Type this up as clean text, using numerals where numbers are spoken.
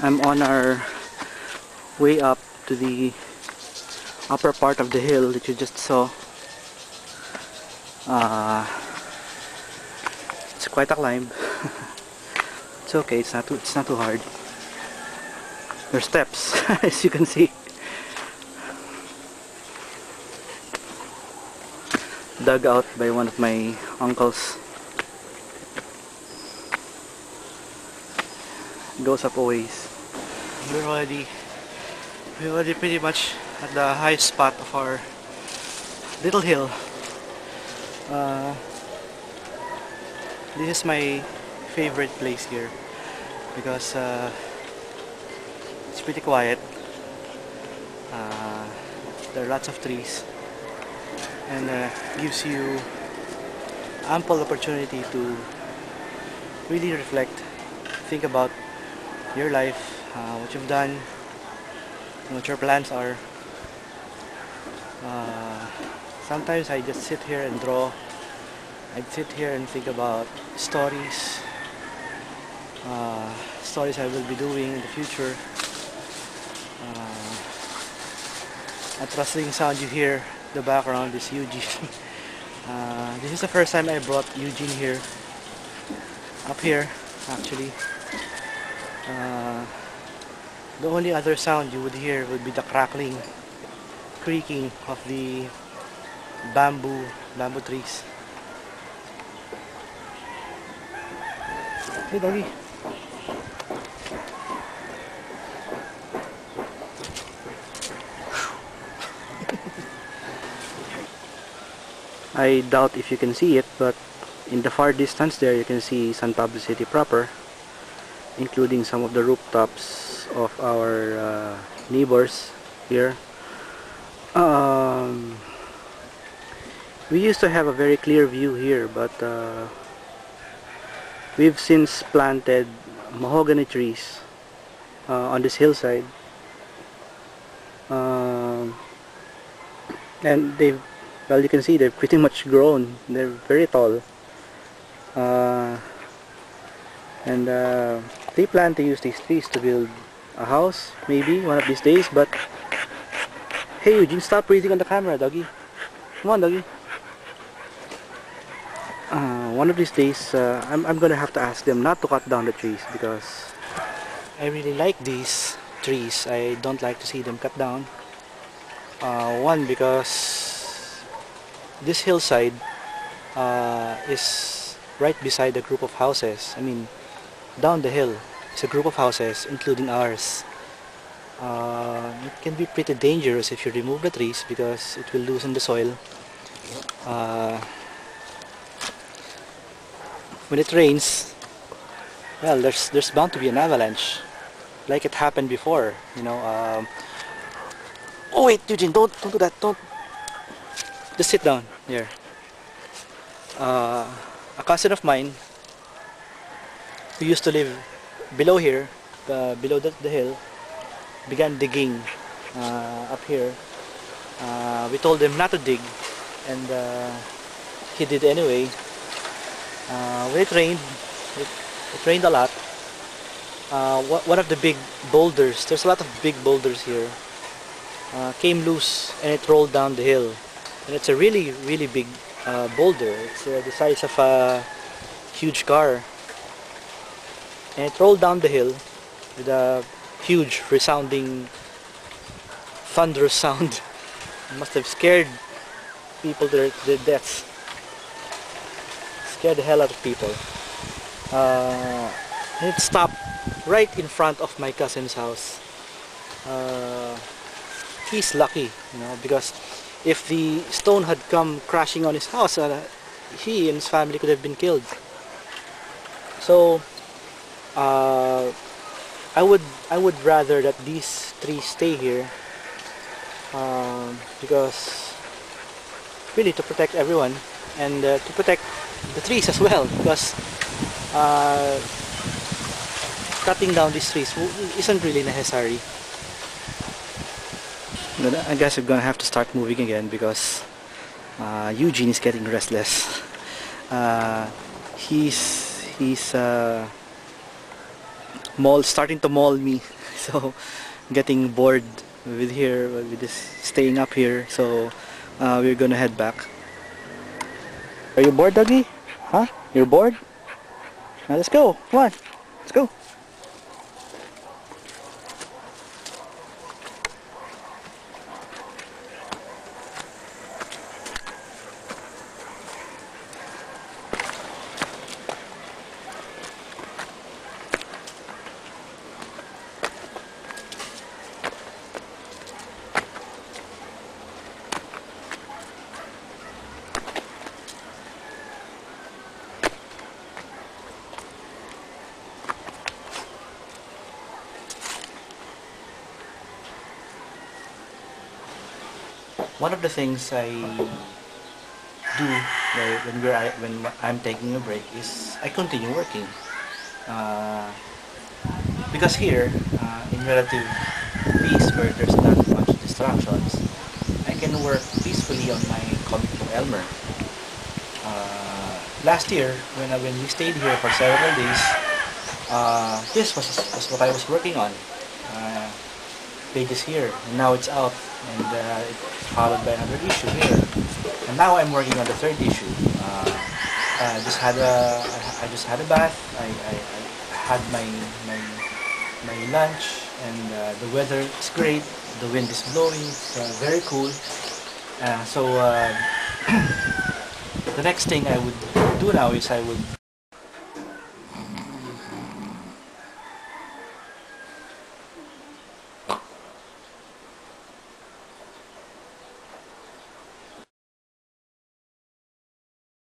I'm on our way up to the upper part of the hill that you just saw. It's quite a climb. It's okay, it's not too hard. There's steps as you can see. Dug out by one of my uncles. It goes up a ways. We're already pretty much at the highest spot of our little hill. This is my favorite place here because it's pretty quiet. There are lots of trees and gives you ample opportunity to really reflect, think about your life, what you've done, what your plans are. Sometimes I just sit here and draw. I'd sit here and think about stories I will be doing in the future. That rustling sound you hear in the background is Eugene. This is the first time I brought Eugene here, up here actually. The only other sound you would hear would be the crackling, creaking of the bamboo trees. Hey doggy. I doubt if you can see it, but in the far distance there you can see San Pablo City proper, including some of the rooftops of our neighbors here. We used to have a very clear view here, but we've since planted mahogany trees on this hillside, and they've, well, you can see they've pretty much grown. They're very tall, and they plan to use these trees to build a house maybe one of these days. But hey Eugene, stop breathing on the camera, doggy. Come on, doggy. One of these days I'm gonna have to ask them not to cut down the trees, because I really like these trees. I don't like to see them cut down. One, because this hillside is right beside a group of houses. I mean, down the hill is a group of houses, including ours. It can be pretty dangerous if you remove the trees, because it will loosen the soil. When it rains, well, there's bound to be an avalanche, like it happened before, you know. Oh wait, Eugene, don't do that. Don't. Just sit down here. A cousin of mine who used to live below here, below the hill, began digging up here. We told him not to dig, and he did anyway. When it rained, it rained a lot. One of the big boulders, there's a lot of big boulders here, came loose and it rolled down the hill. And it's a really big boulder. It's the size of a huge car. And it rolled down the hill with a huge resounding thunderous sound. It must have scared people to their deaths. Scared the hell out of people. And it stopped right in front of my cousin's house. He's lucky, you know, because if the stone had come crashing on his house, he and his family could have been killed. So I would rather that these trees stay here, because really to protect everyone, and to protect the trees as well, because cutting down these trees isn't really necessary. I guess I'm gonna have to start moving again, because Eugene is getting restless. He's starting to maul me. So getting bored with here, with this staying up here. So we're gonna head back. Are you bored, doggy? Huh? You're bored? Now let's go. Come on. Let's go. One of the things I do when I'm taking a break is I continue working. Uh, because here, in relative peace where there's not much distractions, I can work peacefully on my comic book Elmer. Last year, when we stayed here for several days, this was what I was working on. Uh, Pages here, and now it's out, and it's followed by another issue here, and now I'm working on the third issue. I just had a bath. I had my lunch, and the weather is great. The wind is blowing. It's very cool. So the next thing I would do now is I would